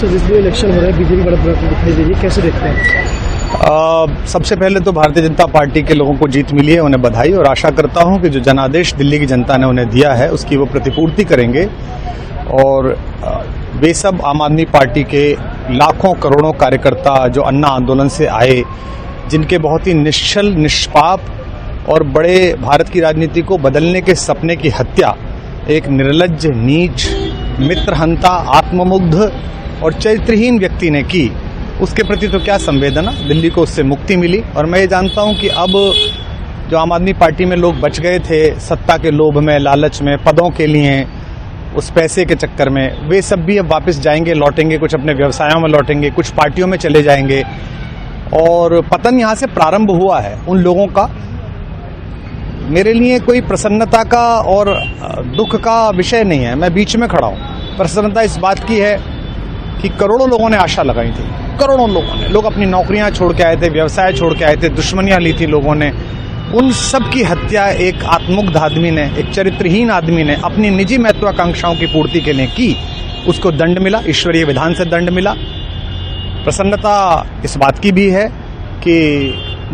Sir जिस भी election हो रहा है बीजेपी बड़ा दिखाई दे रही है, कैसे देखते हैं? सबसे पहले तो भारतीय जनता पार्टी के लोगों को जीत मिली है, उन्हें बधाई, और आशा करता हूं कि जो जनादेश दिल्ली की जनता ने उन्हें दिया है उसकी वो प्रतिपूर्ति करेंगे। और वे सब आम आदमी पार्टी के लाखों करोड़ों कार्यकर्ता जो अन्ना आंदोलन से आए, जिनके बहुत ही निश्चल निष्पाप और बड़े भारत की राजनीति को बदलने के सपने की हत्या एक निर्लज्ज, नीच, मित्रहंता, आत्ममुग्ध और चरित्रहीन व्यक्ति ने की, उसके प्रति तो क्या संवेदना। दिल्ली को उससे मुक्ति मिली। और मैं ये जानता हूं कि अब जो आम आदमी पार्टी में लोग बच गए थे सत्ता के लोभ में, लालच में, पदों के लिए, उस पैसे के चक्कर में, वे सब भी अब वापस जाएंगे, लौटेंगे, कुछ अपने व्यवसायों में लौटेंगे, कुछ पार्टियों में चले जाएंगे। और पतन यहां से प्रारंभ हुआ है उन लोगों का। मेरे लिए कोई प्रसन्नता का और दुख का विषय नहीं है, मैं बीच में खड़ा हूं। प्रसन्नता इस बात की है कि करोड़ों लोगों ने आशा लगाई थी, करोड़ों लोगों ने, लोग अपनी नौकरियां छोड़ के आए थे, व्यवसाय छोड़ के आए थे, दुश्मनियां ली थी लोगों ने, उन सब की हत्या एक आत्ममुग्ध आदमी ने, एक चरित्रहीन आदमी ने अपनी निजी महत्वाकांक्षाओं की पूर्ति के लिए की। उसको दंड मिला, ईश्वरीय विधान से दंड मिला। प्रसन्नता इस बात की भी है कि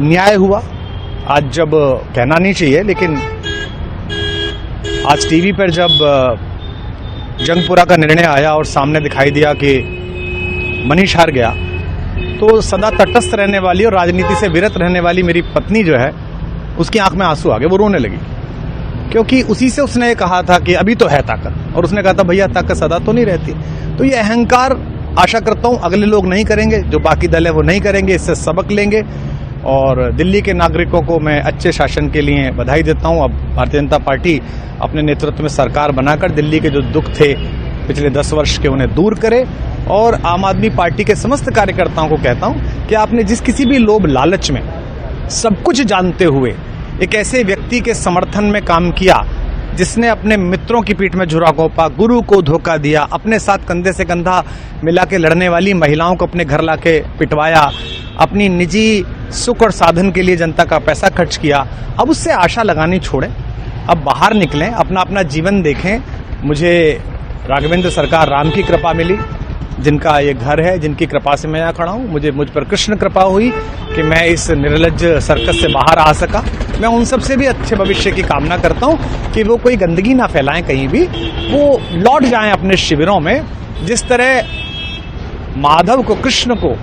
न्याय हुआ। आज जब कहना नहीं चाहिए, लेकिन आज टीवी पर जब जंगपुरा का निर्णय आया और सामने दिखाई दिया कि मनीष हार गया, तो सदा तटस्थ रहने वाली और राजनीति से विरत रहने वाली मेरी पत्नी जो है, उसकी आंख में आंसू आ गए, वो रोने लगी। क्योंकि उसी से उसने कहा था कि अभी तो है ताकत, और उसने कहा था भैया ताकत सदा तो नहीं रहती। तो ये अहंकार आशा करता हूं अगले लोग नहीं करेंगे, जो बाकी दल है वो नहीं करेंगे, इससे सबक लेंगे। और दिल्ली के नागरिकों को मैं अच्छे शासन के लिए बधाई देता हूं। अब भारतीय जनता पार्टी अपने नेतृत्व में सरकार बनाकर दिल्ली के जो दुख थे पिछले 10 वर्ष के, उन्हें दूर करे। और आम आदमी पार्टी के समस्त कार्यकर्ताओं को कहता हूं कि आपने जिस किसी भी लोभ लालच में, सब कुछ जानते हुए एक ऐसे व्यक्ति के समर्थन में काम किया जिसने अपने मित्रों की पीठ में झुरा घोंपा, गुरु को धोखा दिया, अपने साथ कंधे से कंधा मिला के लड़ने वाली महिलाओं को अपने घर लाके पिटवाया, अपनी निजी सुख और साधन के लिए जनता का पैसा खर्च किया, अब उससे आशा लगानी छोड़ें, अब बाहर निकलें, अपना अपना जीवन देखें। मुझे राघवेंद्र सरकार राम की कृपा मिली, जिनका ये घर है, जिनकी कृपा से मैं यहाँ खड़ा हूँ। मुझ पर कृष्ण कृपा हुई कि मैं इस निर्लज्ज सर्कस से बाहर आ सका। मैं उन सब से भी अच्छे भविष्य की कामना करता हूँ कि वो कोई गंदगी ना फैलाएं कहीं भी, वो लौट जाएं अपने शिविरों में। जिस तरह माधव को, कृष्ण को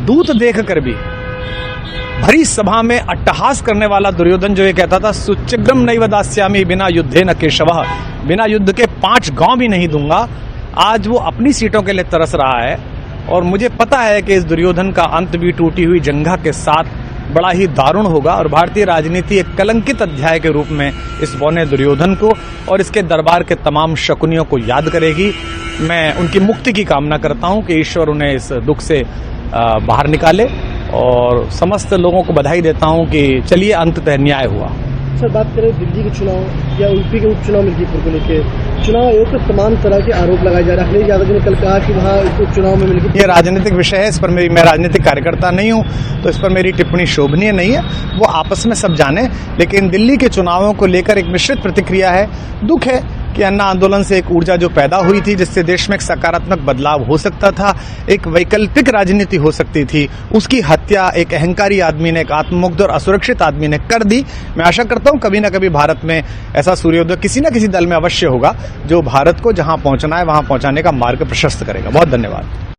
दूत देखकर भी भरी सभा में अट्टहास करने वाला दुर्योधन जो ये कहता था सुचिग्रम नैव दास्यामि बिना युद्धे न केशवः, बिना युद्ध के 5 गांव भी नहीं दूंगा, आज वो अपनी सीटों के लिए तरस रहा है। और मुझे पता है कि इस दुर्योधन का अंत भी टूटी हुई जंघा के साथ बड़ा ही दारुण होगा, और भारतीय राजनीति एक कलंकित अध्याय के रूप में इस बौने दुर्योधन को और इसके दरबार के तमाम शकुनियों को याद करेगी। मैं उनकी मुक्ति की कामना करता हूं कि ईश्वर उन्हें इस दुख से बाहर निकाले, और समस्त लोगों को बधाई देता हूं कि चलिए अंततः न्याय हुआ। सर बात करें दिल्ली के चुनाव या यूपी के उपचुनाव मिल्कीपुर को लेकर, चुनाव आयोग पर तमाम तरह के आरोप लगाए जा रहे हैं। अखिलेश यादव जी ने कल कहा कि वहाँ उपचुनाव में मिल्कीपुर, ये राजनीतिक विषय है, इस पर मैं राजनीतिक कार्यकर्ता नहीं हूं, तो इस पर मेरी टिप्पणी शोभनीय नहीं है, वो आपस में सब जाने। लेकिन दिल्ली के चुनावों को लेकर एक मिश्रित प्रतिक्रिया है। दुख है कि अन्ना आंदोलन से एक ऊर्जा जो पैदा हुई थी, जिससे देश में एक सकारात्मक बदलाव हो सकता था, एक वैकल्पिक राजनीति हो सकती थी, उसकी हत्या एक अहंकारी आदमी ने, एक आत्ममुग्ध और असुरक्षित आदमी ने कर दी। मैं आशा करता हूं कभी न कभी भारत में ऐसा सूर्योदय किसी न किसी दल में अवश्य होगा, जो भारत को जहां पहुंचना है वहां पहुंचाने का मार्ग प्रशस्त करेगा। बहुत धन्यवाद।